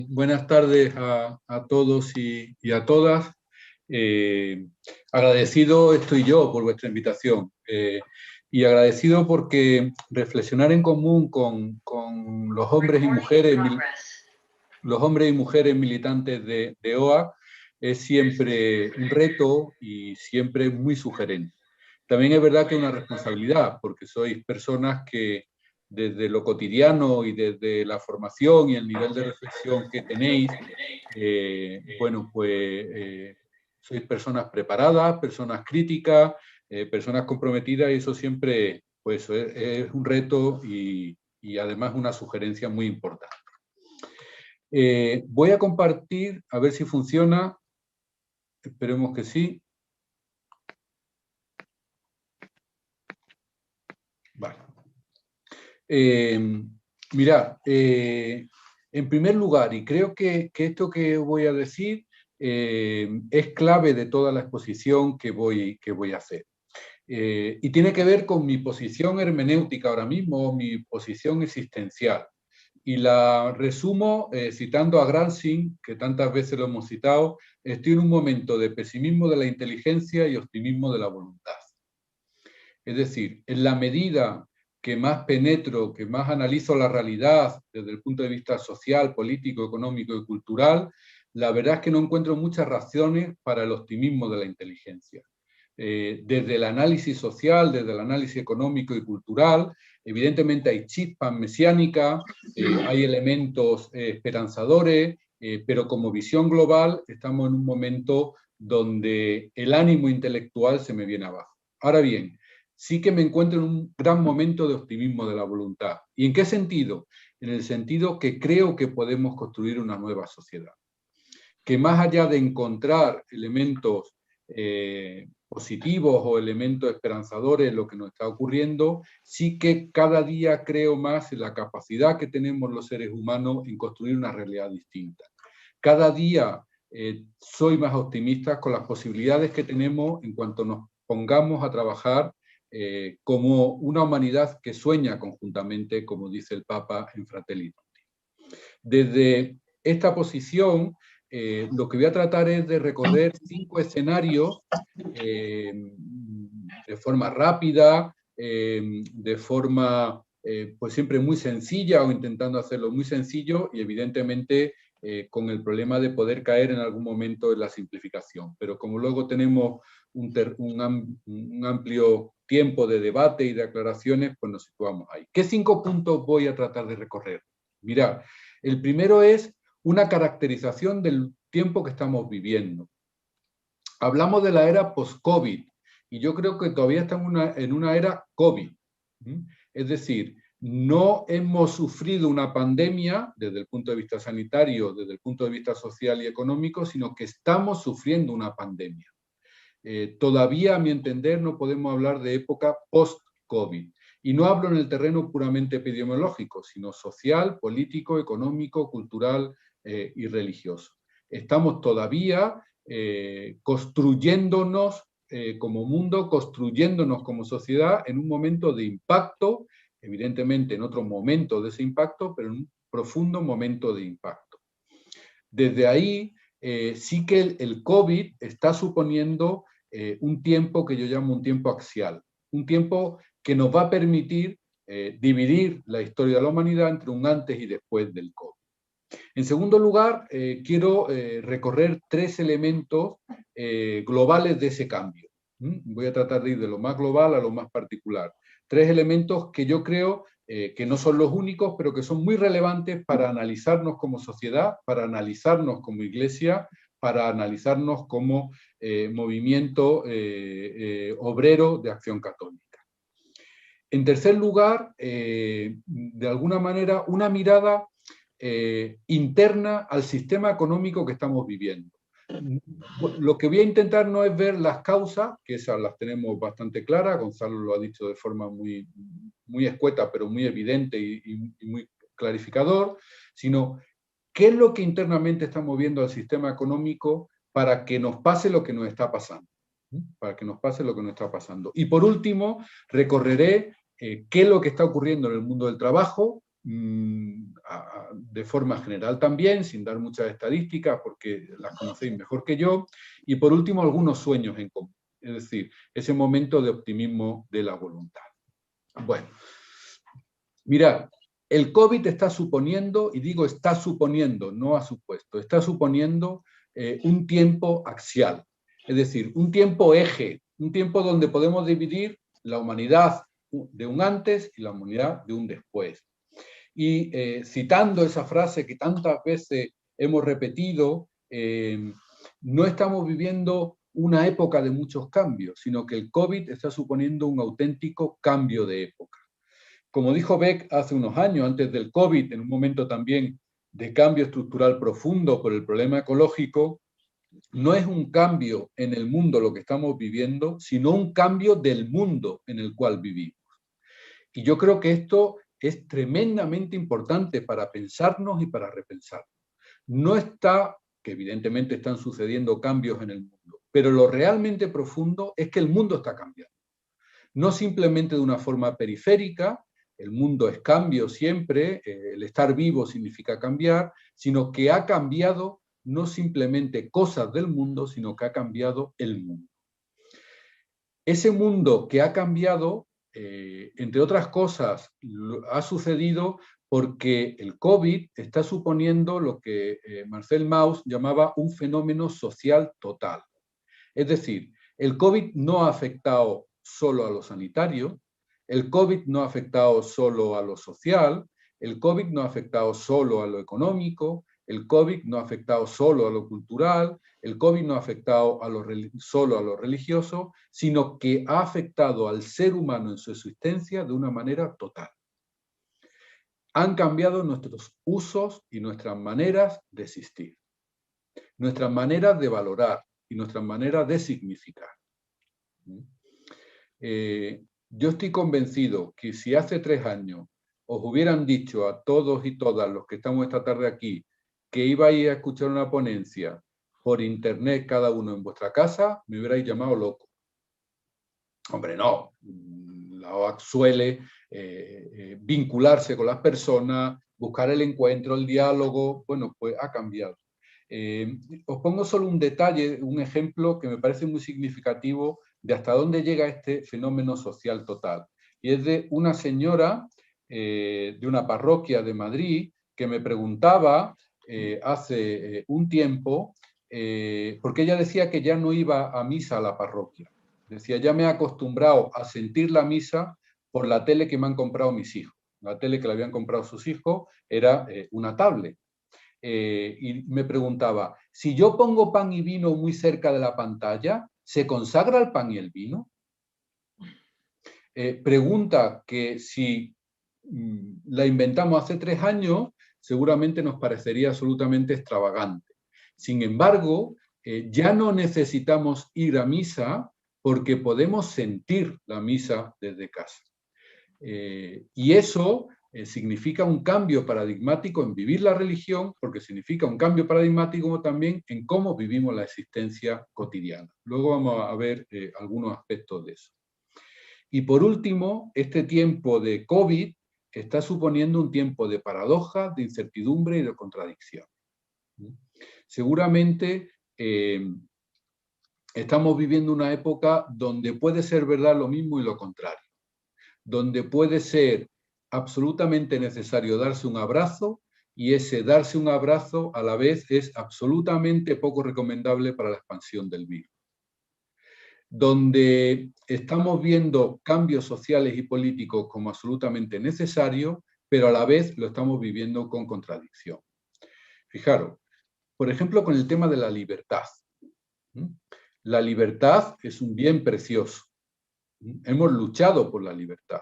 Buenas tardes a todos y a todas. Agradecido estoy yo por vuestra invitación y agradecido porque reflexionar en común con los hombres y mujeres militantes de OA es siempre un reto y siempre muy sugerente. También es verdad que es una responsabilidad, porque sois personas que desde lo cotidiano y desde la formación y el nivel de reflexión que tenéis, sois personas preparadas, personas críticas, personas comprometidas, y eso siempre pues, es un reto y además una sugerencia muy importante. Voy a compartir, a ver si funciona, esperemos que sí. Vale. Mirad, en primer lugar, y creo que esto que voy a decir es clave de toda la exposición que voy a hacer. Y tiene que ver con mi posición hermenéutica ahora mismo, mi posición existencial. Y la resumo citando a Gramsci, que tantas veces lo hemos citado: estoy en un momento de pesimismo de la inteligencia y optimismo de la voluntad. Es decir, en la medida que más penetro, que más analizo la realidad desde el punto de vista social, político, económico y cultural, la verdad es que no encuentro muchas razones para el optimismo de la inteligencia. Desde el análisis social, desde el análisis económico y cultural, evidentemente hay chispas mesiánicas, hay elementos esperanzadores, pero como visión global estamos en un momento donde el ánimo intelectual se me viene abajo. Ahora bien, sí que me encuentro en un gran momento de optimismo de la voluntad. ¿Y en qué sentido? En el sentido que creo que podemos construir una nueva sociedad. Que más allá de encontrar elementos positivos o elementos esperanzadores en lo que nos está ocurriendo, sí que cada día creo más en la capacidad que tenemos los seres humanos en construir una realidad distinta. Cada día soy más optimista con las posibilidades que tenemos en cuanto nos pongamos a trabajar como una humanidad que sueña conjuntamente, como dice el Papa en Fratelli Tutti. Desde esta posición, lo que voy a tratar es de recorrer 5 escenarios de forma rápida, de forma pues siempre muy sencilla o intentando hacerlo muy sencillo y evidentemente con el problema de poder caer en algún momento en la simplificación. Pero como luego tenemos un amplio tiempo de debate y de aclaraciones, pues nos situamos ahí. ¿Qué 5 puntos voy a tratar de recorrer? Mirad, el primero es una caracterización del tiempo que estamos viviendo. Hablamos de la era post-COVID y yo creo que todavía estamos en una era COVID. Es decir, no hemos sufrido una pandemia desde el punto de vista sanitario, desde el punto de vista social y económico, sino que estamos sufriendo una pandemia. Todavía, a mi entender, no podemos hablar de época post-COVID. Y no hablo en el terreno puramente epidemiológico, sino social, político, económico, cultural y religioso. Estamos todavía construyéndonos como mundo, construyéndonos como sociedad en un momento de impacto, evidentemente en otro momento de ese impacto, pero en un profundo momento de impacto. Desde ahí, sí que el COVID está suponiendo un tiempo que yo llamo un tiempo axial, un tiempo que nos va a permitir dividir la historia de la humanidad entre un antes y después del COVID. En segundo lugar, quiero recorrer 3 elementos globales de ese cambio. Voy a tratar de ir de lo más global a lo más particular. 3 elementos que yo creo que no son los únicos, pero que son muy relevantes para analizarnos como sociedad, para analizarnos como iglesia, para analizarnos como movimiento obrero de acción católica. En tercer lugar, de alguna manera, una mirada interna al sistema económico que estamos viviendo. Lo que voy a intentar no es ver las causas, que esas las tenemos bastante claras, Gonzalo lo ha dicho de forma muy, muy escueta, pero muy evidente y muy clarificador, sino qué es lo que internamente está moviendo al sistema económico para que nos pase lo que nos está pasando. Para que nos pase lo que nos está pasando. Y por último, recorreré qué es lo que está ocurriendo en el mundo del trabajo, de forma general también, sin dar muchas estadísticas porque las conocéis mejor que yo, y por último algunos sueños en común, es decir, ese momento de optimismo de la voluntad. Bueno, mirad, el COVID está suponiendo, y digo está suponiendo, no ha supuesto, está suponiendo un tiempo axial, es decir, un tiempo eje, un tiempo donde podemos dividir la humanidad de un antes y la humanidad de un después. Y citando esa frase que tantas veces hemos repetido, no estamos viviendo una época de muchos cambios, sino que el COVID está suponiendo un auténtico cambio de época. Como dijo Beck hace unos años, antes del COVID, en un momento también de cambio estructural profundo por el problema ecológico, no es un cambio en el mundo lo que estamos viviendo, sino un cambio del mundo en el cual vivimos. Y yo creo que esto es tremendamente importante para pensarnos y para repensarnos. No está, que evidentemente están sucediendo cambios en el mundo, pero lo realmente profundo es que el mundo está cambiando. No simplemente de una forma periférica, el mundo es cambio siempre, el estar vivo significa cambiar, sino que ha cambiado no simplemente cosas del mundo, sino que ha cambiado el mundo. Ese mundo que ha cambiado, entre otras cosas, ha sucedido porque el COVID está suponiendo lo que Marcel Mauss llamaba un fenómeno social total. Es decir, el COVID no ha afectado solo a lo sanitario, el COVID no ha afectado solo a lo social, el COVID no ha afectado solo a lo económico, el COVID no ha afectado solo a lo cultural, el COVID no ha afectado solo a lo religioso, sino que ha afectado al ser humano en su existencia de una manera total. Han cambiado nuestros usos y nuestras maneras de existir, nuestras maneras de valorar y nuestras maneras de significar. Yo estoy convencido que si hace 3 años os hubieran dicho a todos y todas los que estamos esta tarde aquí que ibais a escuchar una ponencia por internet cada uno en vuestra casa, me hubierais llamado loco. Hombre, no. La OAC suele vincularse con las personas, buscar el encuentro, el diálogo. Bueno, pues ha cambiado. Os pongo solo un detalle, un ejemplo que me parece muy significativo de hasta dónde llega este fenómeno social total. Y es de una señora de una parroquia de Madrid que me preguntaba hace un tiempo, porque ella decía que ya no iba a misa a la parroquia. Decía, ya me he acostumbrado a sentir la misa por la tele que me han comprado mis hijos. La tele que le habían comprado sus hijos era una tablet. Y me preguntaba, si yo pongo pan y vino muy cerca de la pantalla, ¿se consagra el pan y el vino? Pregunta que si la inventamos hace 3 años, seguramente nos parecería absolutamente extravagante. Sin embargo, ya no necesitamos ir a misa porque podemos sentir la misa desde casa. Y eso significa un cambio paradigmático en vivir la religión, porque significa un cambio paradigmático también en cómo vivimos la existencia cotidiana. Luego vamos a ver algunos aspectos de eso. Y por último, este tiempo de COVID está suponiendo un tiempo de paradojas, de incertidumbre y de contradicción. Seguramente estamos viviendo una época donde puede ser verdad lo mismo y lo contrario, donde puede ser absolutamente necesario darse un abrazo y ese darse un abrazo a la vez es absolutamente poco recomendable para la expansión del virus. Donde estamos viendo cambios sociales y políticos como absolutamente necesarios, pero a la vez lo estamos viviendo con contradicción. Fijaros, por ejemplo, con el tema de la libertad. La libertad es un bien precioso. Hemos luchado por la libertad.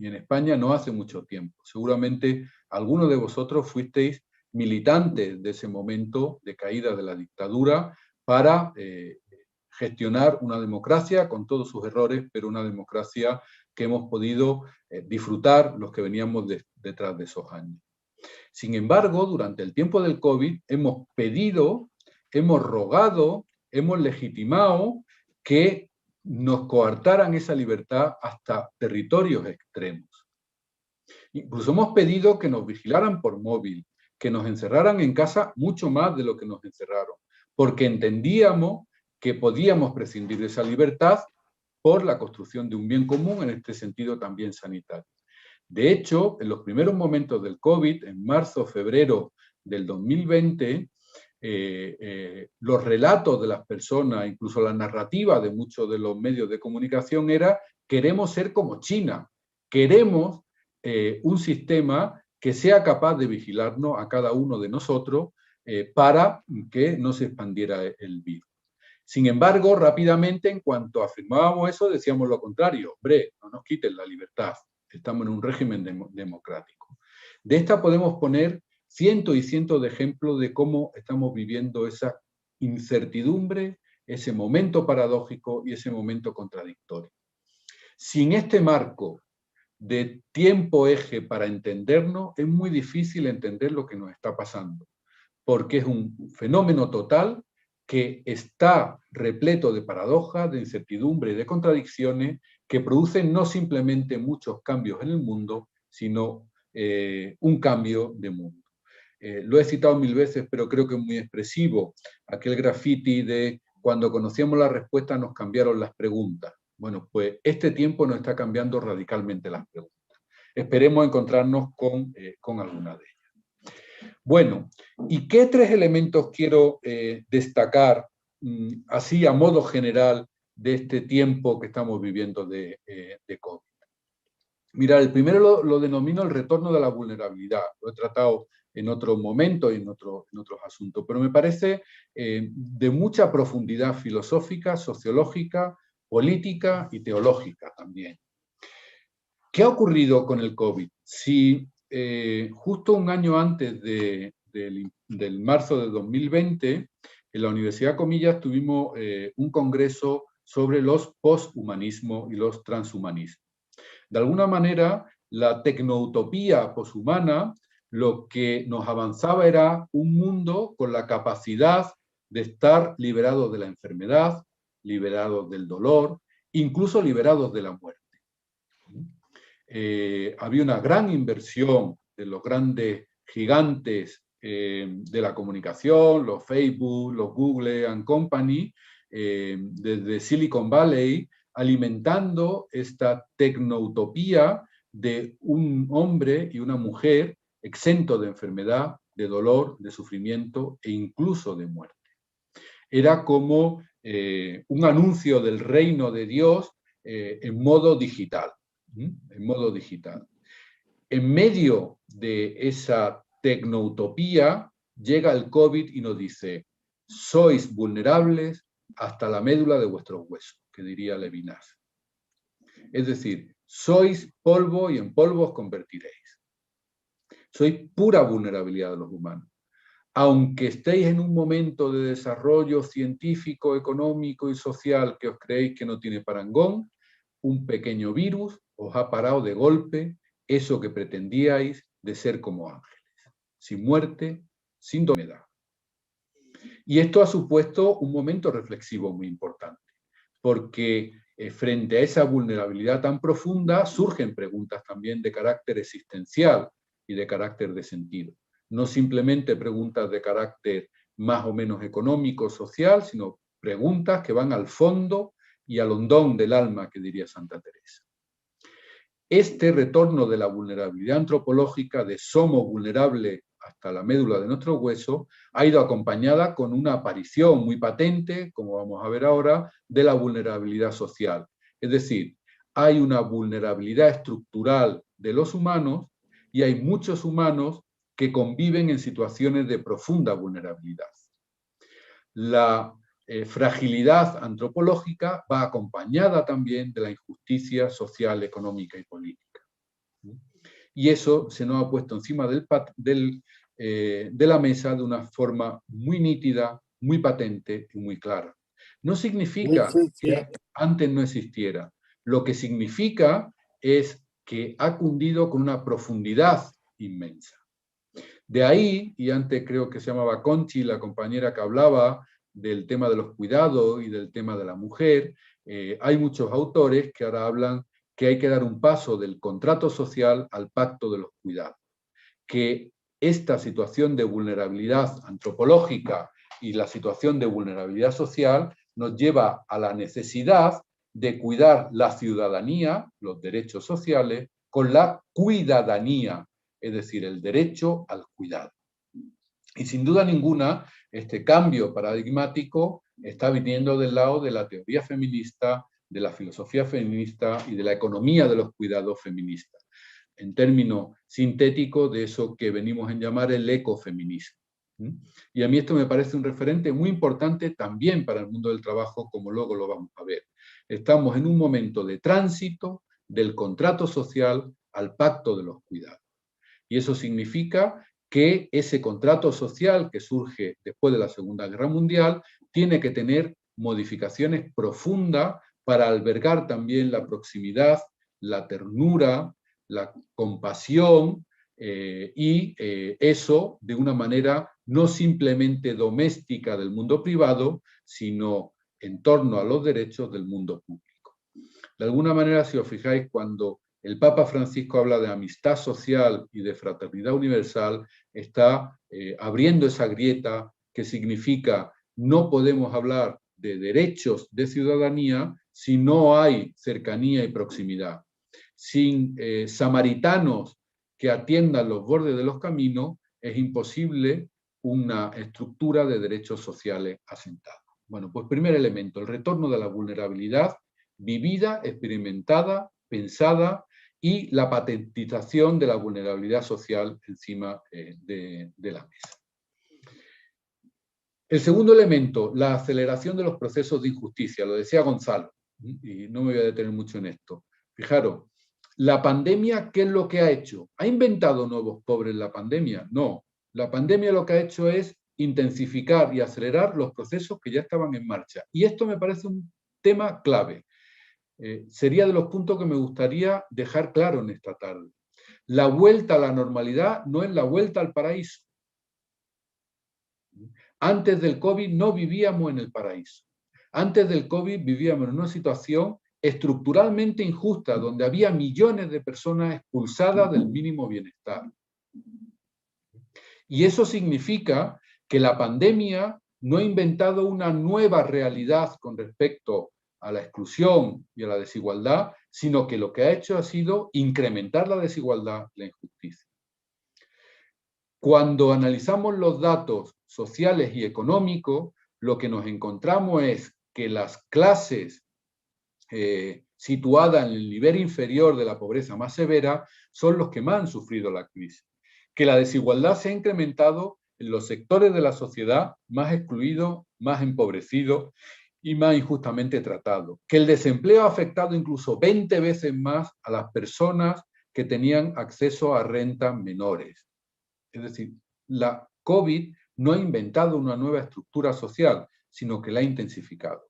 Y en España no hace mucho tiempo. Seguramente algunos de vosotros fuisteis militantes de ese momento de caída de la dictadura para gestionar una democracia con todos sus errores, pero una democracia que hemos podido disfrutar los que veníamos detrás de esos años. Sin embargo, durante el tiempo del COVID hemos pedido, hemos rogado, hemos legitimado que nos coartaran esa libertad hasta territorios extremos. Incluso hemos pedido que nos vigilaran por móvil, que nos encerraran en casa mucho más de lo que nos encerraron, porque entendíamos que podíamos prescindir de esa libertad por la construcción de un bien común, en este sentido también sanitario. De hecho, en los primeros momentos del COVID, en marzo, febrero del 2020, los relatos de las personas, incluso la narrativa de muchos de los medios de comunicación era: queremos ser como China, queremos un sistema que sea capaz de vigilarnos a cada uno de nosotros para que no se expandiera el virus. Sin embargo, rápidamente, en cuanto afirmábamos eso, decíamos lo contrario: hombre, no nos quiten la libertad, estamos en un régimen democrático. De esta podemos poner cientos y cientos de ejemplos de cómo estamos viviendo esa incertidumbre, ese momento paradójico y ese momento contradictorio. Sin este marco de tiempo eje para entendernos, es muy difícil entender lo que nos está pasando, porque es un fenómeno total que está repleto de paradojas, de incertidumbre y de contradicciones que producen no simplemente muchos cambios en el mundo, sino un cambio de mundo. Lo he citado 1000 veces, pero creo que es muy expresivo aquel graffiti de: cuando conocíamos la respuesta nos cambiaron las preguntas. Bueno, pues este tiempo nos está cambiando radicalmente las preguntas. Esperemos encontrarnos con alguna de ellas. Bueno, ¿y qué 3 elementos quiero destacar así a modo general de este tiempo que estamos viviendo de COVID? Mira, el primero lo denomino el retorno de la vulnerabilidad. Lo he tratado en otro momento y en otros asuntos, pero me parece de mucha profundidad filosófica, sociológica, política y teológica también. ¿Qué ha ocurrido con el COVID? Si justo un año antes del marzo de 2020, en la Universidad Comillas tuvimos un congreso sobre los poshumanismos y los transhumanismos. De alguna manera, la tecnoutopía poshumana lo que nos avanzaba era un mundo con la capacidad de estar liberados de la enfermedad, liberados del dolor, incluso liberados de la muerte. Había una gran inversión de los grandes gigantes de la comunicación, los Facebook, los Google and Company, desde Silicon Valley, alimentando esta tecnoutopía de un hombre y una mujer exento de enfermedad, de dolor, de sufrimiento e incluso de muerte. Era como un anuncio del reino de Dios en modo digital. En modo digital. En medio de esa tecnoutopía llega el COVID y nos dice: sois vulnerables hasta la médula de vuestros huesos, que diría Levinas. Es decir, sois polvo y en polvo os convertiréis. Sois pura vulnerabilidad de los humanos. Aunque estéis en un momento de desarrollo científico, económico y social que os creéis que no tiene parangón, un pequeño virus os ha parado de golpe eso que pretendíais de ser como ángeles, sin muerte, sin enfermedad. Y esto ha supuesto un momento reflexivo muy importante, porque frente a esa vulnerabilidad tan profunda surgen preguntas también de carácter existencial y de carácter de sentido. No simplemente preguntas de carácter más o menos económico, social, sino preguntas que van al fondo y al hondón del alma, que diría Santa Teresa. Este retorno de la vulnerabilidad antropológica, de somos vulnerables hasta la médula de nuestro hueso, ha ido acompañada con una aparición muy patente, como vamos a ver ahora, de la vulnerabilidad social. Es decir, hay una vulnerabilidad estructural de los humanos y hay muchos humanos que conviven en situaciones de profunda vulnerabilidad. La fragilidad antropológica va acompañada también de la injusticia social, económica y política. Y eso se nos ha puesto encima de la mesa de una forma muy nítida, muy patente y muy clara. No significa que antes no existiera. Lo que significa es que ha cundido con una profundidad inmensa. De ahí, y antes creo que se llamaba Conchi, la compañera que hablaba del tema de los cuidados y del tema de la mujer, hay muchos autores que ahora hablan que hay que dar un paso del contrato social al pacto de los cuidados, que esta situación de vulnerabilidad antropológica y la situación de vulnerabilidad social nos lleva a la necesidad de cuidar la ciudadanía, los derechos sociales, con la cuidadanía, es decir, el derecho al cuidado. Y sin duda ninguna, este cambio paradigmático está viniendo del lado de la teoría feminista, de la filosofía feminista y de la economía de los cuidados feministas, en términos sintéticos de eso que venimos a llamar el ecofeminismo. Y a mí esto me parece un referente muy importante también para el mundo del trabajo, como luego lo vamos a ver. Estamos en un momento de tránsito del contrato social al pacto de los cuidados. Y eso significa que ese contrato social que surge después de la Segunda Guerra Mundial tiene que tener modificaciones profundas para albergar también la proximidad, la ternura, la compasión, y eso de una manera no simplemente doméstica del mundo privado, sino en torno a los derechos del mundo público. De alguna manera, si os fijáis, cuando el Papa Francisco habla de amistad social y de fraternidad universal, está abriendo esa grieta que significa no podemos hablar de derechos de ciudadanía si no hay cercanía y proximidad. Sin samaritanos que atiendan los bordes de los caminos, es imposible una estructura de derechos sociales asentados. Bueno, pues primer elemento, el retorno de la vulnerabilidad vivida, experimentada, pensada, y la patentización de la vulnerabilidad social encima de la mesa. El segundo elemento, la aceleración de los procesos de injusticia, lo decía Gonzalo, y no me voy a detener mucho en esto. Fijaros, la pandemia, ¿qué es lo que ha hecho? ¿Ha inventado nuevos pobres la pandemia? No. La pandemia lo que ha hecho es intensificar y acelerar los procesos que ya estaban en marcha. Y esto me parece un tema clave. Sería de los puntos que me gustaría dejar claro en esta tarde. La vuelta a la normalidad no es la vuelta al paraíso. Antes del COVID no vivíamos en el paraíso. Antes del COVID vivíamos en una situación estructuralmente injusta, donde había millones de personas expulsadas del mínimo bienestar. Y eso significa que la pandemia no ha inventado una nueva realidad con respecto a la exclusión y a la desigualdad, sino que lo que ha hecho ha sido incrementar la desigualdad, la injusticia. Cuando analizamos los datos sociales y económicos, lo que nos encontramos es que las clases situadas en el nivel inferior de la pobreza más severa son los que más han sufrido la crisis. Que la desigualdad se ha incrementado en los sectores de la sociedad más excluidos, más empobrecidos y más injustamente tratados. Que el desempleo ha afectado incluso 20 veces más a las personas que tenían acceso a rentas menores. Es decir, la COVID no ha inventado una nueva estructura social, sino que la ha intensificado.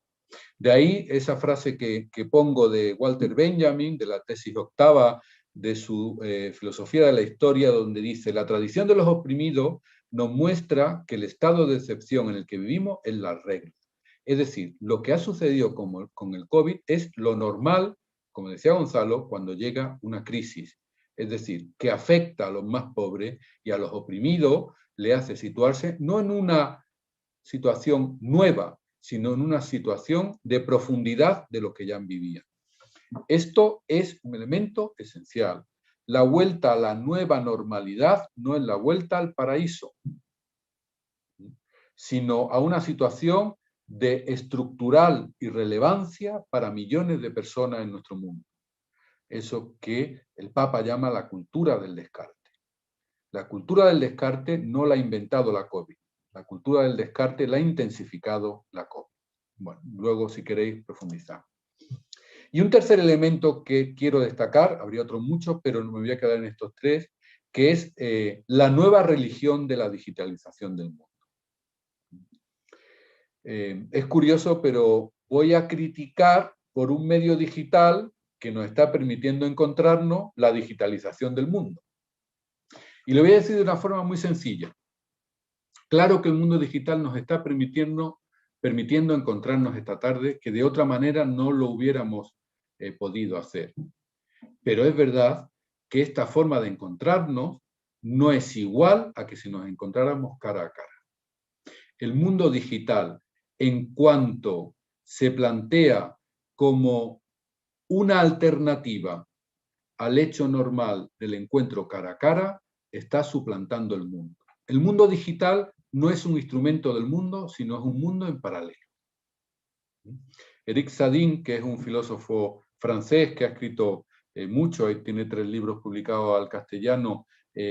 De ahí esa frase que pongo de Walter Benjamin, de la tesis octava de su filosofía de la historia, donde dice: la tradición de los oprimidos nos muestra que el estado de excepción en el que vivimos es la regla. Es decir, lo que ha sucedido con el COVID es lo normal, como decía Gonzalo, cuando llega una crisis. Es decir, que afecta a los más pobres y a los oprimidos le hace situarse no en una situación nueva, sino en una situación de profundidad de lo que ya vivían. Esto es un elemento esencial. La vuelta a la nueva normalidad no es la vuelta al paraíso, sino a una situación de estructural irrelevancia para millones de personas en nuestro mundo. Eso que el Papa llama la cultura del descarte. La cultura del descarte no la ha inventado la COVID. La cultura del descarte la ha intensificado la COVID. Bueno, luego si queréis profundizar. Y un tercer elemento que quiero destacar, habría otros muchos, pero me voy a quedar en estos tres, que es la nueva religión de la digitalización del mundo. Es curioso, pero voy a criticar por un medio digital que nos está permitiendo encontrarnos la digitalización del mundo. Y lo voy a decir de una forma muy sencilla. Claro que el mundo digital nos está permitiendo encontrarnos esta tarde, que de otra manera no lo hubiéramos podido hacer. Pero es verdad que esta forma de encontrarnos no es igual a que si nos encontráramos cara a cara. El mundo digital, en cuanto se plantea como una alternativa al hecho normal del encuentro cara a cara, está suplantando el mundo. El mundo digital no es un instrumento del mundo, sino es un mundo en paralelo. Eric Sadin, que es un filósofo francés que ha escrito mucho, y tiene 3 libros publicados al castellano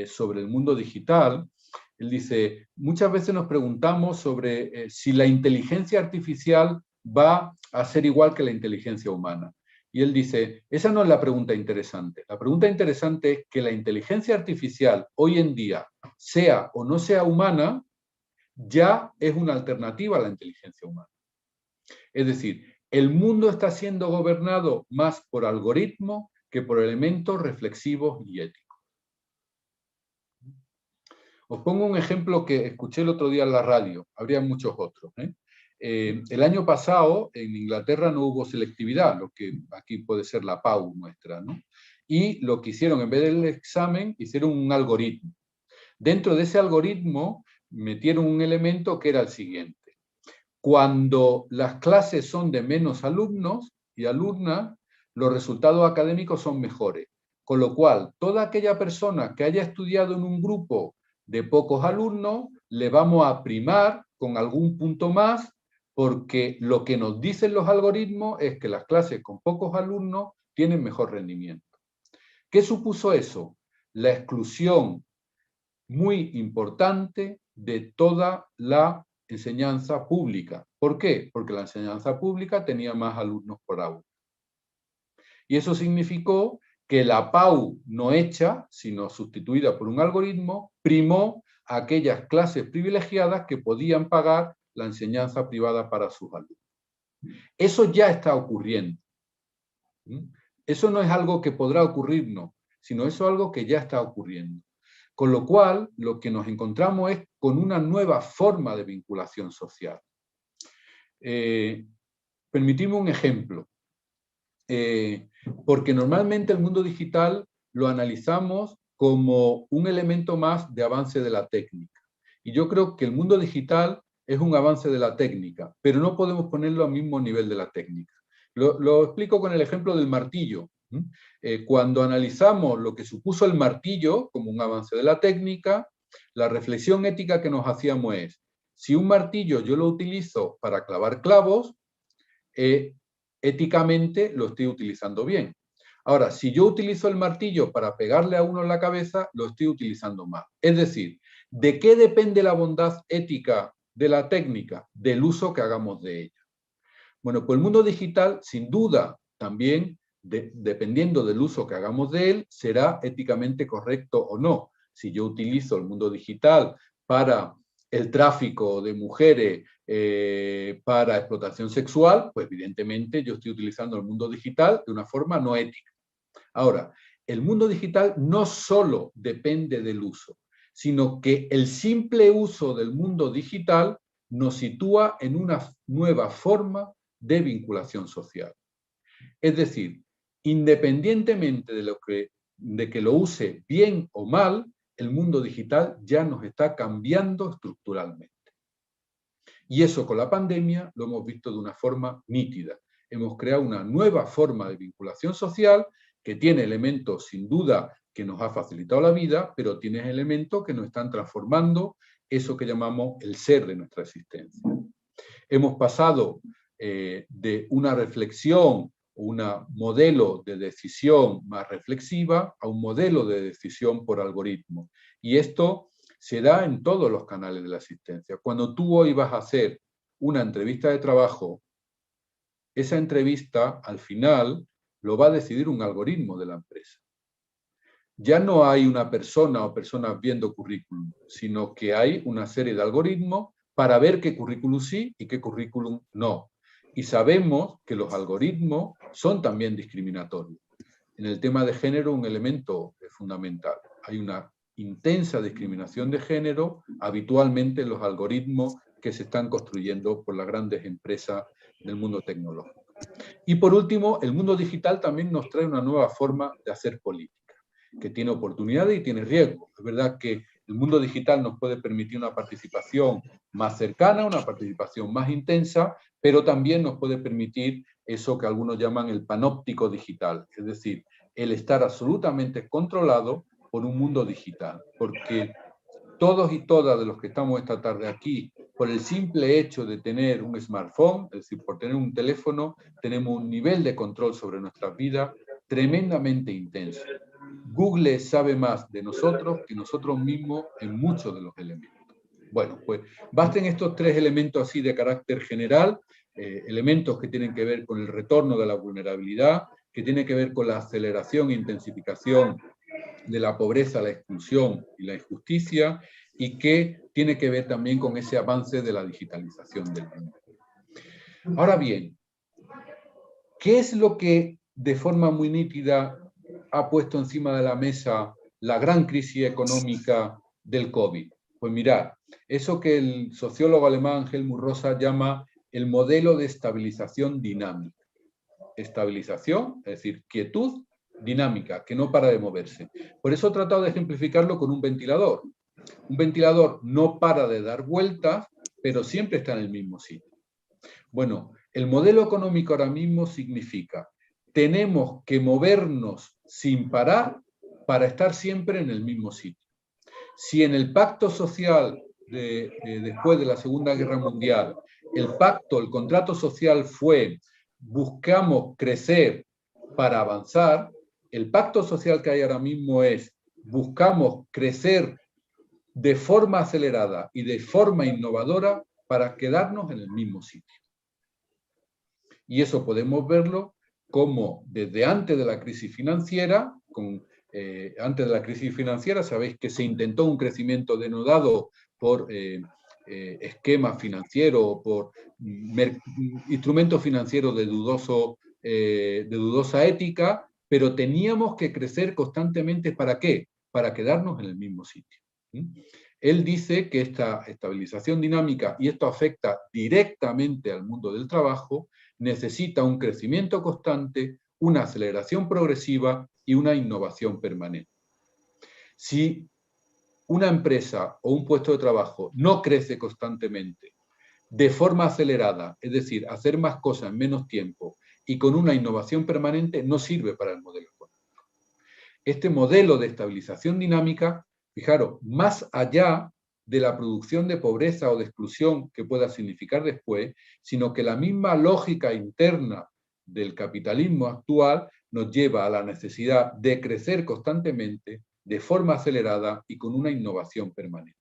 sobre el mundo digital, él dice, muchas veces nos preguntamos sobre si la inteligencia artificial va a ser igual que la inteligencia humana. Y él dice, esa no es la pregunta interesante. La pregunta interesante es que la inteligencia artificial hoy en día, sea o no sea humana, ya es una alternativa a la inteligencia humana. Es decir, el mundo está siendo gobernado más por algoritmos que por elementos reflexivos y éticos. Os pongo un ejemplo que escuché el otro día en la radio, habría muchos otros. El año pasado en Inglaterra no hubo selectividad, lo que aquí puede ser la PAU nuestra, ¿no? Y lo que hicieron, en vez del examen, hicieron un algoritmo. Dentro de ese algoritmo metieron un elemento que era el siguiente. Cuando las clases son de menos alumnos y alumnas, los resultados académicos son mejores. Con lo cual, toda aquella persona que haya estudiado en un grupo de pocos alumnos, le vamos a primar con algún punto más, porque lo que nos dicen los algoritmos es que las clases con pocos alumnos tienen mejor rendimiento. ¿Qué supuso eso? La exclusión muy importante de toda la enseñanza pública. ¿Por qué? Porque la enseñanza pública tenía más alumnos por aula. Y eso significó que la PAU no hecha, sino sustituida por un algoritmo, primó a aquellas clases privilegiadas que podían pagar la enseñanza privada para sus alumnos. Eso ya está ocurriendo. Eso no es algo que podrá ocurrirnos, sino eso es algo que ya está ocurriendo. Con lo cual, lo que nos encontramos es con una nueva forma de vinculación social. Permitidme un ejemplo, porque normalmente el mundo digital lo analizamos como un elemento más de avance de la técnica. Y yo creo que el mundo digital es un avance de la técnica, pero no podemos ponerlo al mismo nivel de la técnica. Lo explico con el ejemplo del martillo. Cuando analizamos lo que supuso el martillo como un avance de la técnica, la reflexión ética que nos hacíamos es, si un martillo yo lo utilizo para clavar clavos, éticamente lo estoy utilizando bien. Ahora, si yo utilizo el martillo para pegarle a uno en la cabeza, lo estoy utilizando mal. Es decir, ¿de qué depende la bondad ética de la técnica? Del uso que hagamos de ella. Bueno, pues el mundo digital, sin duda, también, dependiendo del uso que hagamos de él, será éticamente correcto o no. Si yo utilizo el mundo digital para el tráfico de mujeres, para explotación sexual, pues evidentemente yo estoy utilizando el mundo digital de una forma no ética. Ahora, el mundo digital no solo depende del uso, sino que el simple uso del mundo digital nos sitúa en una nueva forma de vinculación social. Es decir, independientemente de que lo use bien o mal, el mundo digital ya nos está cambiando estructuralmente. Y eso con la pandemia lo hemos visto de una forma nítida. Hemos creado una nueva forma de vinculación social que tiene elementos sin duda que nos ha facilitado la vida, pero tiene elementos que nos están transformando eso que llamamos el ser de nuestra existencia. Hemos pasado de una reflexión, un modelo de decisión más reflexiva a un modelo de decisión por algoritmo. Y esto se da en todos los canales de la existencia. Cuando tú hoy vas a hacer una entrevista de trabajo, esa entrevista al final lo va a decidir un algoritmo de la empresa. Ya no hay una persona o personas viendo currículum, sino que hay una serie de algoritmos para ver qué currículum sí y qué currículum no. Y sabemos que los algoritmos son también discriminatorios. En el tema de género, un elemento fundamental. Hay una intensa discriminación de género habitualmente en los algoritmos que se están construyendo por las grandes empresas del mundo tecnológico. Y por último, el mundo digital también nos trae una nueva forma de hacer política, que tiene oportunidades y tiene riesgos. Es verdad que el mundo digital nos puede permitir una participación más cercana, una participación más intensa, pero también nos puede permitir eso que algunos llaman el panóptico digital, es decir, el estar absolutamente controlado por un mundo digital, porque todos y todas de los que estamos esta tarde aquí, por el simple hecho de tener un smartphone, es decir, por tener un teléfono, tenemos un nivel de control sobre nuestras vidas tremendamente intenso. Google sabe más de nosotros que nosotros mismos en muchos de los elementos. Bueno, pues basten estos tres elementos así de carácter general, elementos que tienen que ver con el retorno de la vulnerabilidad, que tienen que ver con la aceleración e intensificación de la pobreza, la exclusión y la injusticia, y que tiene que ver también con ese avance de la digitalización del mundo. Ahora bien, ¿qué es lo que de forma muy nítida ha puesto encima de la mesa la gran crisis económica del COVID? Pues mirad, eso que el sociólogo alemán Helmut Rosa llama el modelo de estabilización dinámica. Estabilización, es decir, quietud dinámica, que no para de moverse. Por eso he tratado de ejemplificarlo con un ventilador. Un ventilador no para de dar vueltas, pero siempre está en el mismo sitio. Bueno, el modelo económico ahora mismo significa tenemos que movernos sin parar para estar siempre en el mismo sitio. Si en el pacto social después de la Segunda Guerra Mundial, el contrato social fue buscamos crecer para avanzar, el pacto social que hay ahora mismo es buscamos crecer de forma acelerada y de forma innovadora para quedarnos en el mismo sitio. Y eso podemos verlo como desde antes de la crisis financiera, antes de la crisis financiera sabéis que se intentó un crecimiento denodado por esquemas financieros, por instrumentos financieros de dudosa ética, pero teníamos que crecer constantemente. ¿Para qué? Para quedarnos en el mismo sitio. Él dice que esta estabilización dinámica, y esto afecta directamente al mundo del trabajo, necesita un crecimiento constante, una aceleración progresiva y una innovación permanente. Si una empresa o un puesto de trabajo no crece constantemente, de forma acelerada, es decir, hacer más cosas en menos tiempo y con una innovación permanente, no sirve para el modelo económico. Este modelo de estabilización dinámica, fijaros, más allá de la producción de pobreza o de exclusión que pueda significar después, sino que la misma lógica interna del capitalismo actual nos lleva a la necesidad de crecer constantemente, de forma acelerada y con una innovación permanente.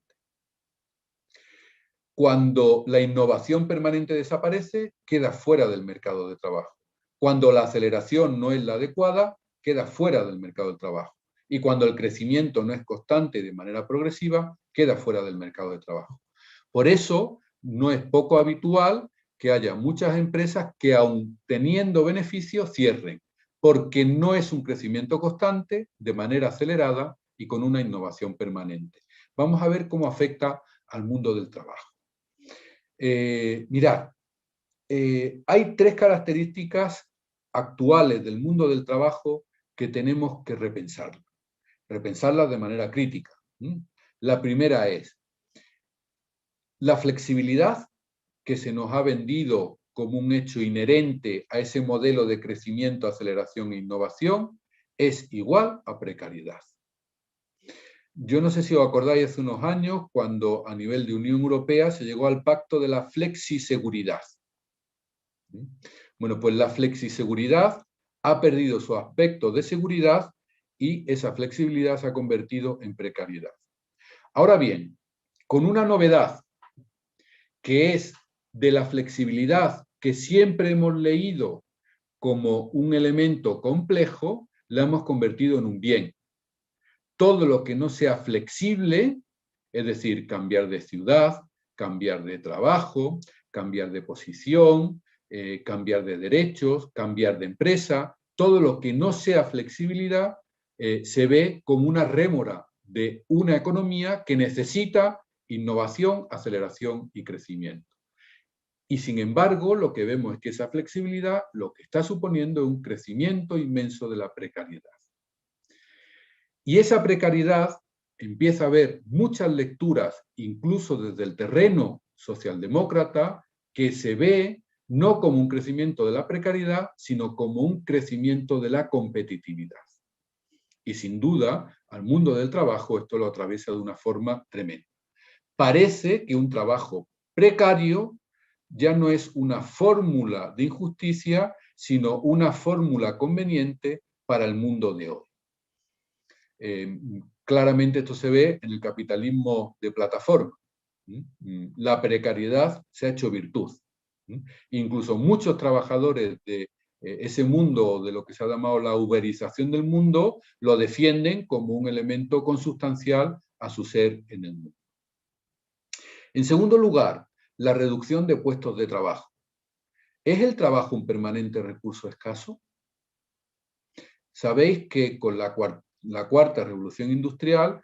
Cuando la innovación permanente desaparece, queda fuera del mercado de trabajo. Cuando la aceleración no es la adecuada, queda fuera del mercado de trabajo. Y cuando el crecimiento no es constante de manera progresiva, queda fuera del mercado de trabajo. Por eso, no es poco habitual que haya muchas empresas que, aun teniendo beneficios, cierren, porque no es un crecimiento constante, de manera acelerada y con una innovación permanente. Vamos a ver cómo afecta al mundo del trabajo. Mirad, hay tres características actuales del mundo del trabajo que tenemos que repensarlas de manera crítica. La primera es la flexibilidad que se nos ha vendido como un hecho inherente a ese modelo de crecimiento, aceleración e innovación, es igual a precariedad. Yo no sé si os acordáis hace unos años cuando a nivel de Unión Europea se llegó al pacto de la flexiseguridad. Bueno, pues la flexiseguridad ha perdido su aspecto de seguridad y esa flexibilidad se ha convertido en precariedad. Ahora bien, con una novedad que es de la flexibilidad que siempre hemos leído como un elemento complejo, la hemos convertido en un bien. Todo lo que no sea flexible, es decir, cambiar de ciudad, cambiar de trabajo, cambiar de posición, cambiar de derechos, cambiar de empresa, todo lo que no sea flexibilidad se ve como una rémora de una economía que necesita innovación, aceleración y crecimiento. Y sin embargo, lo que vemos es que esa flexibilidad lo que está suponiendo es un crecimiento inmenso de la precariedad. Y esa precariedad empieza a haber muchas lecturas, incluso desde el terreno socialdemócrata, que se ve no como un crecimiento de la precariedad, sino como un crecimiento de la competitividad. Y sin duda, al mundo del trabajo esto lo atraviesa de una forma tremenda. Parece que un trabajo precario ya no es una fórmula de injusticia, sino una fórmula conveniente para el mundo de hoy. Claramente esto se ve en el capitalismo de plataforma. La precariedad se ha hecho virtud. Incluso muchos trabajadores de ese mundo, de lo que se ha llamado la uberización del mundo, lo defienden como un elemento consustancial a su ser en el mundo. En segundo lugar, la reducción de puestos de trabajo. ¿Es el trabajo un permanente recurso escaso? Sabéis que con la cuarta revolución industrial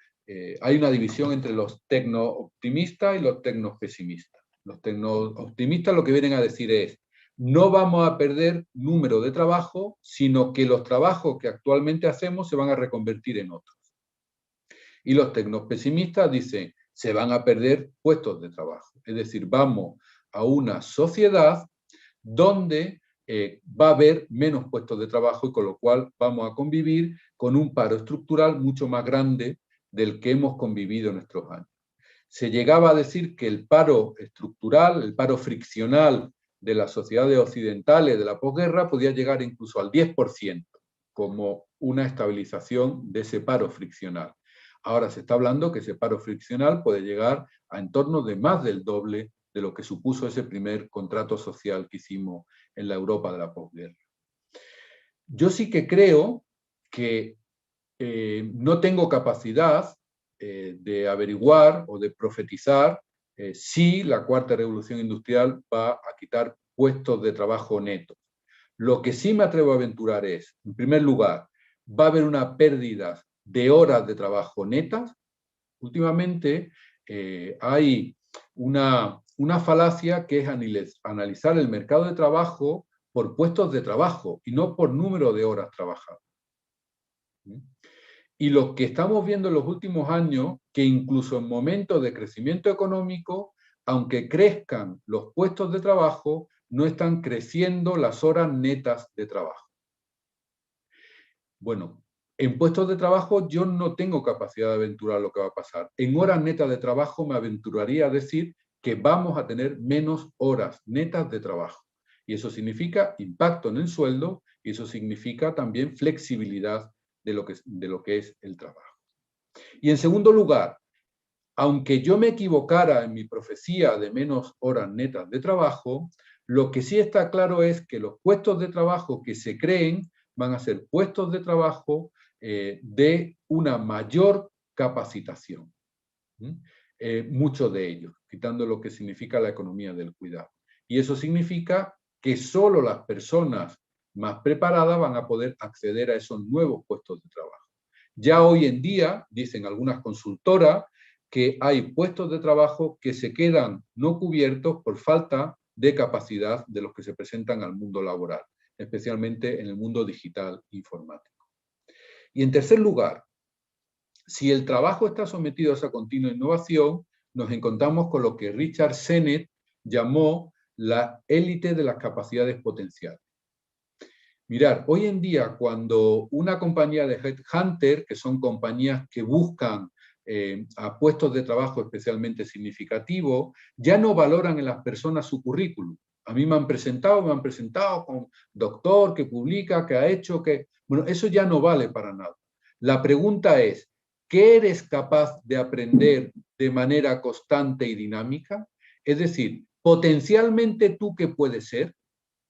hay una división entre los tecno-optimistas y los tecno-pesimistas. Los tecno-optimistas lo que vienen a decir es: no vamos a perder número de trabajo, sino que los trabajos que actualmente hacemos se van a reconvertir en otros. Y los tecno-pesimistas dicen: se van a perder puestos de trabajo. Es decir, vamos a una sociedad donde va a haber menos puestos de trabajo y con lo cual vamos a convivir con un paro estructural mucho más grande del que hemos convivido en nuestros años. Se llegaba a decir que el paro estructural, el paro friccional de las sociedades occidentales de la posguerra podía llegar incluso al 10% como una estabilización de ese paro friccional. Ahora se está hablando que ese paro friccional puede llegar a en torno de más del doble de lo que supuso ese primer contrato social que hicimos en la Europa de la posguerra. Yo sí que creo que no tengo capacidad de averiguar o de profetizar si la cuarta revolución industrial va a quitar puestos de trabajo netos. Lo que sí me atrevo a aventurar es, en primer lugar, va a haber una pérdida de horas de trabajo netas. Últimamente hay una falacia que es analizar el mercado de trabajo por puestos de trabajo y no por número de horas trabajadas. Y lo que estamos viendo en los últimos años, que incluso en momentos de crecimiento económico, aunque crezcan los puestos de trabajo, no están creciendo las horas netas de trabajo. Bueno, en puestos de trabajo yo no tengo capacidad de aventurar lo que va a pasar. En horas netas de trabajo me aventuraría a decir que vamos a tener menos horas netas de trabajo. Y eso significa impacto en el sueldo y eso significa también flexibilidad de lo que es el trabajo. Y en segundo lugar, aunque yo me equivocara en mi profecía de menos horas netas de trabajo, lo que sí está claro es que los puestos de trabajo que se creen van a ser puestos de trabajo de una mayor capacitación. Muchos de ellos, quitando lo que significa la economía del cuidado. Y eso significa que solo las personas más preparadas van a poder acceder a esos nuevos puestos de trabajo. Ya hoy en día, dicen algunas consultoras, que hay puestos de trabajo que se quedan no cubiertos por falta de capacidad de los que se presentan al mundo laboral, especialmente en el mundo digital informático. Y en tercer lugar, si el trabajo está sometido a esa continua innovación, nos encontramos con lo que Richard Sennett llamó la élite de las capacidades potenciales. Mirad, hoy en día cuando una compañía de headhunter, que son compañías que buscan a puestos de trabajo especialmente significativos, ya no valoran en las personas su currículum. A mí me han presentado con doctor, que publica, que ha hecho, que... Bueno, eso ya no vale para nada. La pregunta es, ¿qué eres capaz de aprender de manera constante y dinámica? Es decir, potencialmente tú, ¿qué puedes ser?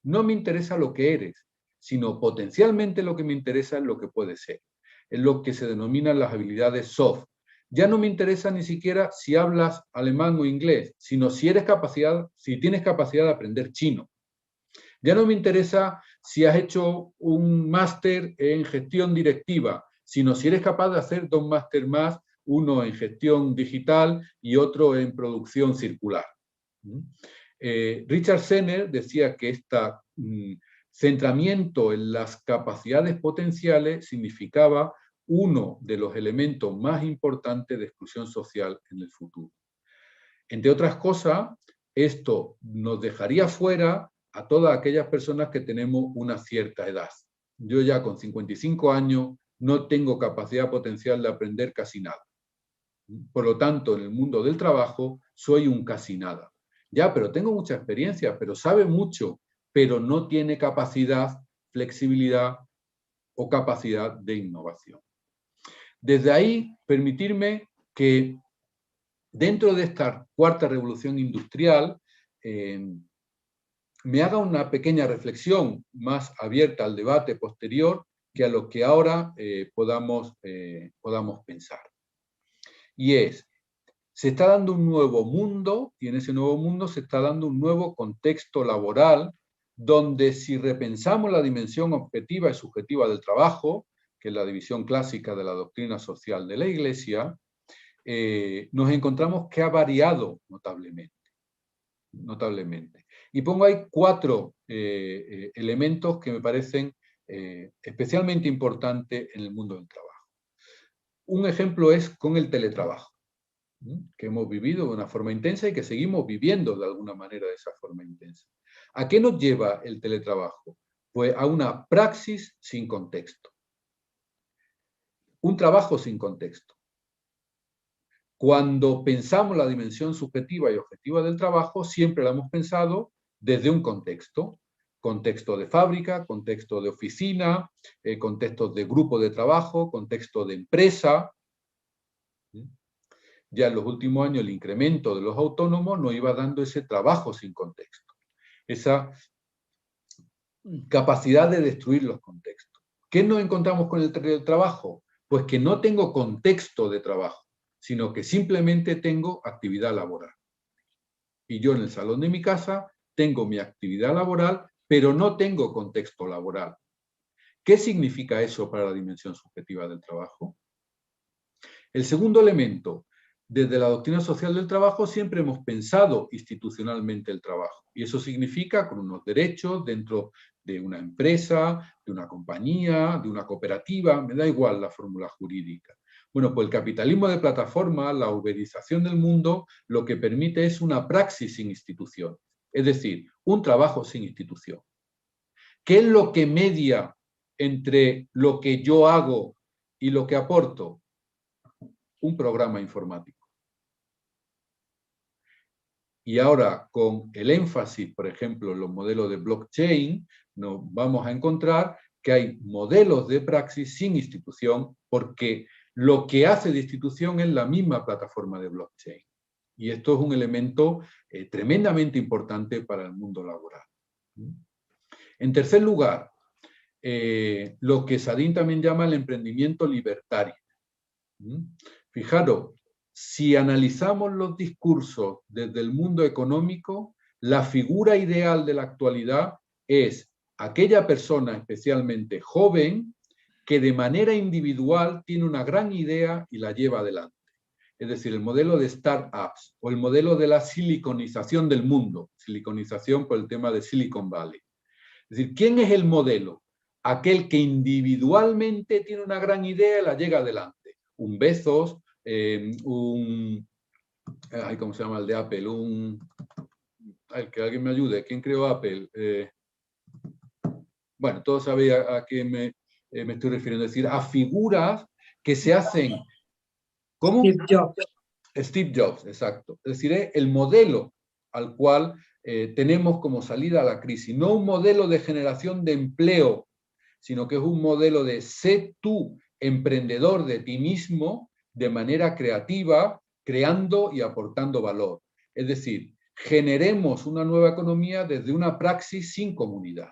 No me interesa lo que eres, sino potencialmente lo que me interesa es lo que puede ser. Es lo que se denominan las habilidades soft. Ya no me interesa ni siquiera si hablas alemán o inglés, sino si tienes capacidad de aprender chino. Ya no me interesa si has hecho un máster en gestión directiva, sino si eres capaz de hacer 2 máster más, uno en gestión digital y otro en producción circular. Richard Senner decía que este centramiento en las capacidades potenciales significaba uno de los elementos más importantes de exclusión social en el futuro. Entre otras cosas, esto nos dejaría fuera a todas aquellas personas que tenemos una cierta edad. Yo ya con 55 años no tengo capacidad potencial de aprender casi nada. Por lo tanto, en el mundo del trabajo soy un casi nada. Ya, pero tengo mucha experiencia, pero sabe mucho, pero no tiene capacidad, flexibilidad o capacidad de innovación. Desde ahí, permitirme que dentro de esta cuarta revolución industrial me haga una pequeña reflexión más abierta al debate posterior que a lo que ahora podamos pensar. Y es, se está dando un nuevo mundo, y en ese nuevo mundo se está dando un nuevo contexto laboral, donde si repensamos la dimensión objetiva y subjetiva del trabajo, que es la división clásica de la doctrina social de la Iglesia, nos encontramos que ha variado notablemente. Y pongo ahí 4 elementos que me parecen especialmente importantes en el mundo del trabajo. Un ejemplo es con el teletrabajo, que hemos vivido de una forma intensa y que seguimos viviendo de alguna manera de esa forma intensa. ¿A qué nos lleva el teletrabajo? Pues a una praxis sin contexto. Un trabajo sin contexto. Cuando pensamos la dimensión subjetiva y objetiva del trabajo, siempre la hemos pensado desde un contexto. Contexto de fábrica, contexto de oficina, contexto de grupo de trabajo, contexto de empresa. Ya en los últimos años el incremento de los autónomos nos iba dando ese trabajo sin contexto. Esa capacidad de destruir los contextos. ¿Qué nos encontramos con el teletrabajo? Pues que no tengo contexto de trabajo, sino que simplemente tengo actividad laboral. Y yo en el salón de mi casa tengo mi actividad laboral, pero no tengo contexto laboral. ¿Qué significa eso para la dimensión subjetiva del trabajo? El segundo elemento, desde la doctrina social del trabajo siempre hemos pensado institucionalmente el trabajo. Y eso significa con unos derechos dentro de una empresa, de una compañía, de una cooperativa, me da igual la fórmula jurídica. Bueno, pues el capitalismo de plataforma, la uberización del mundo, lo que permite es una praxis sin institución. Es decir, un trabajo sin institución. ¿Qué es lo que media entre lo que yo hago y lo que aporto? Un programa informático. Y ahora, con el énfasis, por ejemplo, en los modelos de blockchain, nos vamos a encontrar que hay modelos de praxis sin institución, porque lo que hace de institución es la misma plataforma de blockchain. Y esto es un elemento tremendamente importante para el mundo laboral. En tercer lugar, lo que Sadin también llama el emprendimiento libertario. Fijaros, si analizamos los discursos desde el mundo económico, la figura ideal de la actualidad es aquella persona especialmente joven que de manera individual tiene una gran idea y la lleva adelante. Es decir, el modelo de startups o el modelo de la siliconización del mundo, siliconización por el tema de Silicon Valley. Es decir, ¿quién es el modelo? Aquel que individualmente tiene una gran idea y la llega adelante. Un Bezos, ¿cómo se llama el de Apple? Que alguien me ayude. ¿Quién creó Apple? Bueno, todos sabéis a qué me estoy refiriendo. Es decir, a figuras que se hacen... ¿Cómo? Steve Jobs. Steve Jobs, exacto. Es decir, el modelo al cual tenemos como salida a la crisis. No un modelo de generación de empleo, sino que es un modelo de sé tú emprendedor de ti mismo de manera creativa, creando y aportando valor. Es decir, generemos una nueva economía desde una praxis sin comunidad.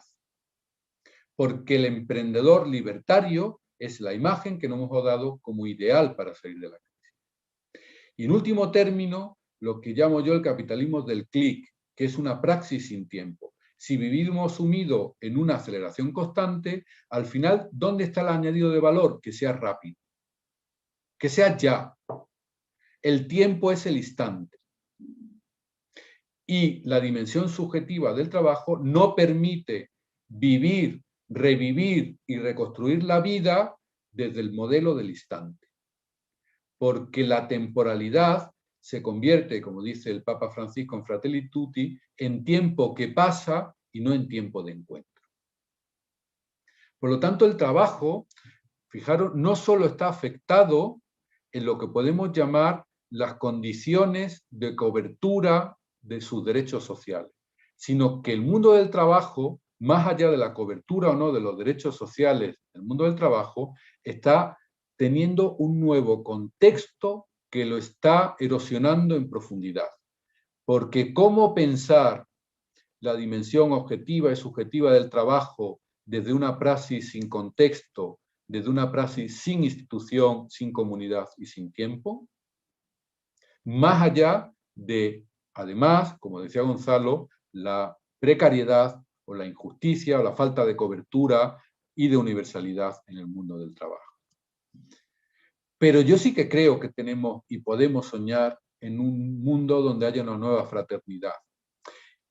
Porque el emprendedor libertario es la imagen que nos hemos dado como ideal para salir de la crisis. Y en último término, lo que llamo yo el capitalismo del clic, que es una praxis sin tiempo. Si vivimos sumidos en una aceleración constante, al final, ¿dónde está el añadido de valor? Que sea rápido, que sea ya. El tiempo es el instante. Y la dimensión subjetiva del trabajo no permite vivir, revivir y reconstruir la vida desde el modelo del instante. Porque la temporalidad se convierte, como dice el Papa Francisco en Fratelli Tutti, en tiempo que pasa y no en tiempo de encuentro. Por lo tanto, el trabajo, fijaros, no solo está afectado en lo que podemos llamar las condiciones de cobertura de sus derechos sociales, sino que el mundo del trabajo, más allá de la cobertura o no de los derechos sociales del mundo del trabajo, está teniendo un nuevo contexto que lo está erosionando en profundidad. Porque cómo pensar la dimensión objetiva y subjetiva del trabajo desde una praxis sin contexto, desde una praxis sin institución, sin comunidad y sin tiempo, más allá de, además, como decía Gonzalo, la precariedad o la injusticia o la falta de cobertura y de universalidad en el mundo del trabajo. Pero yo sí que creo que tenemos y podemos soñar en un mundo donde haya una nueva fraternidad.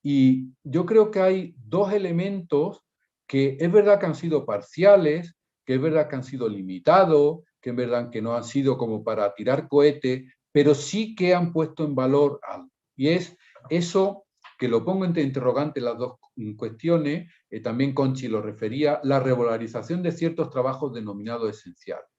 Y yo creo que hay dos elementos que es verdad que han sido parciales, que es verdad que han sido limitados, que es verdad que no han sido como para tirar cohete, pero sí que han puesto en valor algo. Y es eso que lo pongo entre interrogantes las dos cuestiones, también Conchi lo refería, la regularización de ciertos trabajos denominados esenciales.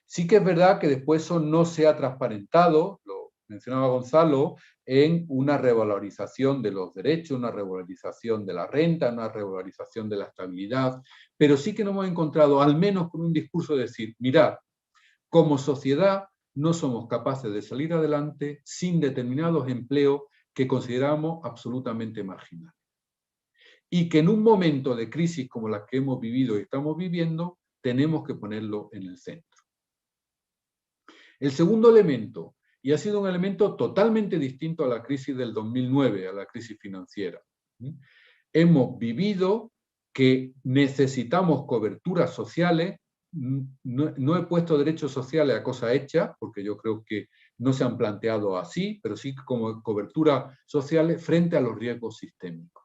Sí que es verdad que después eso no se ha transparentado, lo mencionaba Gonzalo, en una revalorización de los derechos, una revalorización de la renta, una revalorización de la estabilidad, pero sí que nos hemos encontrado, al menos con un discurso de decir, mirad, como sociedad no somos capaces de salir adelante sin determinados empleos que consideramos absolutamente marginales. Y que en un momento de crisis como la que hemos vivido y estamos viviendo, tenemos que ponerlo en el centro. El segundo elemento, y ha sido un elemento totalmente distinto a la crisis del 2009, a la crisis financiera. Hemos vivido que necesitamos coberturas sociales. No he puesto derechos sociales a cosa hecha, porque yo creo que no se han planteado así, pero sí como coberturas sociales frente a los riesgos sistémicos.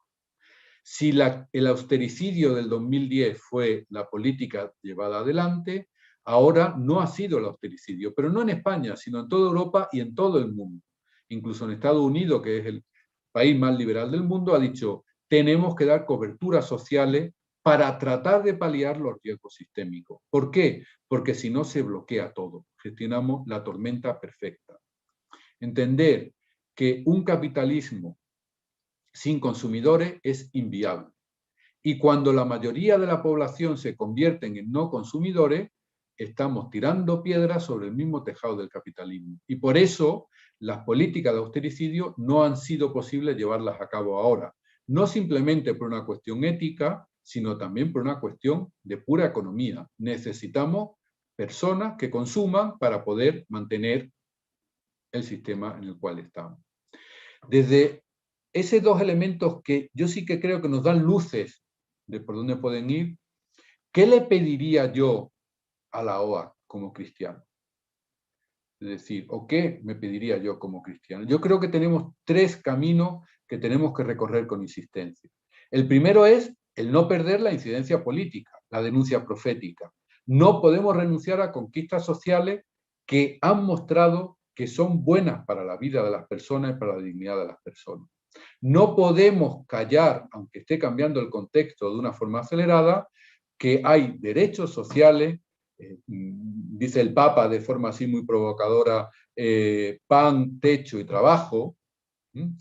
Si el austericidio del 2010 fue la política llevada adelante, ahora no ha sido el austericidio, pero no en España, sino en toda Europa y en todo el mundo. Incluso en Estados Unidos, que es el país más liberal del mundo, ha dicho, tenemos que dar coberturas sociales para tratar de paliar los riesgos sistémicos. ¿Por qué? Porque si no se bloquea todo. Gestionamos la tormenta perfecta. Entender que un capitalismo sin consumidores es inviable. Y cuando la mayoría de la población se convierten en no consumidores, estamos tirando piedras sobre el mismo tejado del capitalismo. Y por eso las políticas de austericidio no han sido posibles llevarlas a cabo ahora. No simplemente por una cuestión ética, sino también por una cuestión de pura economía. Necesitamos personas que consuman para poder mantener el sistema en el cual estamos. Desde esos dos elementos que yo sí que creo que nos dan luces de por dónde pueden ir, ¿qué le pediría yo a la OA como cristiano? Es decir, ¿o qué me pediría yo como cristiano? Yo creo que tenemos tres caminos que tenemos que recorrer con insistencia. El primero es el no perder la incidencia política, la denuncia profética. No podemos renunciar a conquistas sociales que han mostrado que son buenas para la vida de las personas y para la dignidad de las personas. No podemos callar, aunque esté cambiando el contexto de una forma acelerada, que hay derechos sociales, dice el Papa de forma así muy provocadora, pan, techo y trabajo,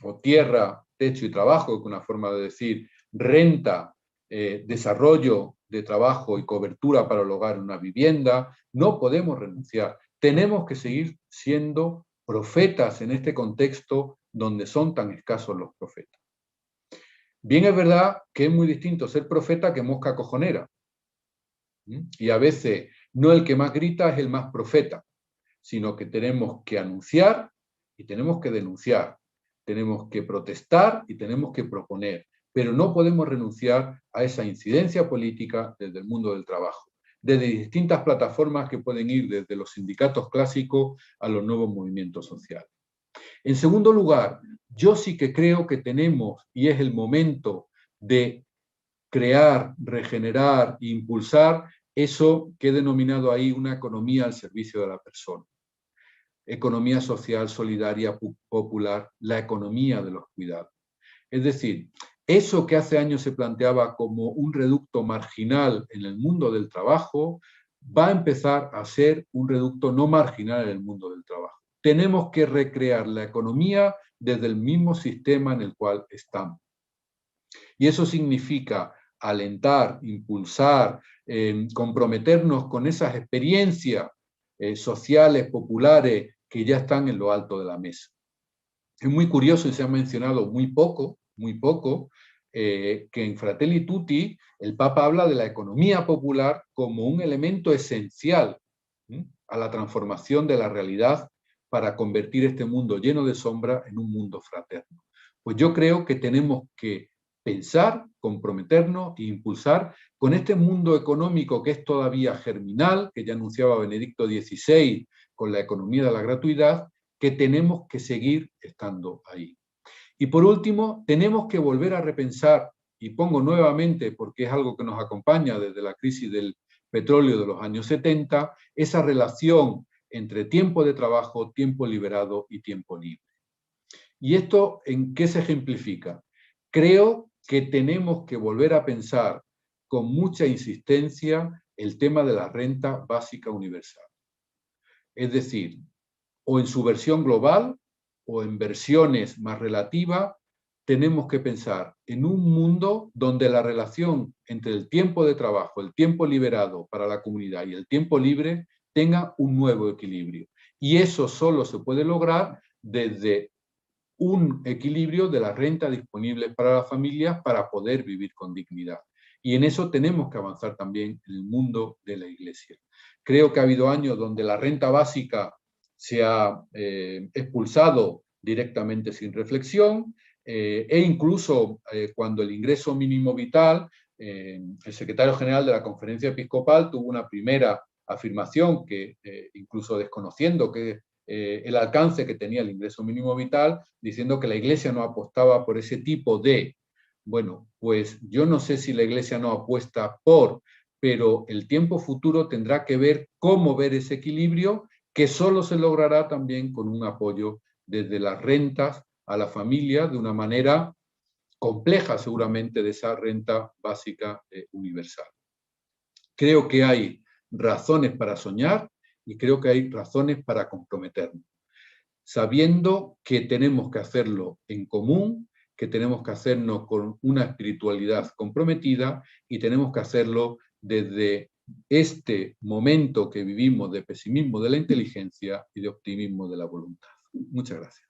o tierra, techo y trabajo, que es una forma de decir renta, desarrollo de trabajo y cobertura para el hogar, una vivienda. No podemos renunciar. Tenemos que seguir siendo profetas en este contexto donde son tan escasos los profetas. Bien es verdad que es muy distinto ser profeta que mosca cojonera. Y a veces no el que más grita es el más profeta, sino que tenemos que anunciar y tenemos que denunciar, tenemos que protestar y tenemos que proponer, pero no podemos renunciar a esa incidencia política desde el mundo del trabajo, desde distintas plataformas que pueden ir desde los sindicatos clásicos a los nuevos movimientos sociales. En segundo lugar, yo sí que creo que tenemos, y es el momento de crear, regenerar e impulsar eso que he denominado ahí una economía al servicio de la persona. Economía social, solidaria, popular, la economía de los cuidados. Es decir, eso que hace años se planteaba como un reducto marginal en el mundo del trabajo, va a empezar a ser un reducto no marginal en el mundo del trabajo. Tenemos que recrear la economía desde el mismo sistema en el cual estamos. Y eso significa alentar, impulsar, comprometernos con esas experiencias sociales, populares, que ya están en lo alto de la mesa. Es muy curioso y se ha mencionado muy poco, que en Fratelli Tutti el Papa habla de la economía popular como un elemento esencial a la transformación de la realidad para convertir este mundo lleno de sombra en un mundo fraterno. Pues yo creo que tenemos que pensar, comprometernos e impulsar con este mundo económico que es todavía germinal, que ya anunciaba Benedicto XVI con la economía de la gratuidad, que tenemos que seguir estando ahí. Y por último, tenemos que volver a repensar, y pongo nuevamente, porque es algo que nos acompaña desde la crisis del petróleo de los años 70, esa relación entre tiempo de trabajo, tiempo liberado y tiempo libre. ¿Y esto en qué se ejemplifica? Creo que tenemos que volver a pensar con mucha insistencia el tema de la renta básica universal. Es decir, o en su versión global o en versiones más relativas, tenemos que pensar en un mundo donde la relación entre el tiempo de trabajo, el tiempo liberado para la comunidad y el tiempo libre tenga un nuevo equilibrio. Y eso solo se puede lograr desde un equilibrio de la renta disponible para las familias para poder vivir con dignidad. Y en eso tenemos que avanzar también en el mundo de la Iglesia. Creo que ha habido años donde la renta básica se ha expulsado directamente sin reflexión, e incluso cuando el ingreso mínimo vital, el secretario general de la Conferencia Episcopal tuvo una primera afirmación que, incluso desconociendo que el alcance que tenía el ingreso mínimo vital, diciendo que la Iglesia no apostaba por ese tipo de, bueno, pues yo no sé si la Iglesia no apuesta por, pero el tiempo futuro tendrá que ver cómo ver ese equilibrio, que solo se logrará también con un apoyo desde las rentas a la familia de una manera compleja seguramente de esa renta básica universal. Creo que hay razones para soñar y creo que hay razones para comprometernos, sabiendo que tenemos que hacerlo en común, que tenemos que hacernos con una espiritualidad comprometida y tenemos que hacerlo desde este momento que vivimos de pesimismo de la inteligencia y de optimismo de la voluntad. Muchas gracias.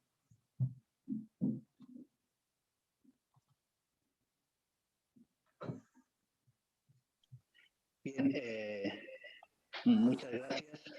Bien, muchas gracias.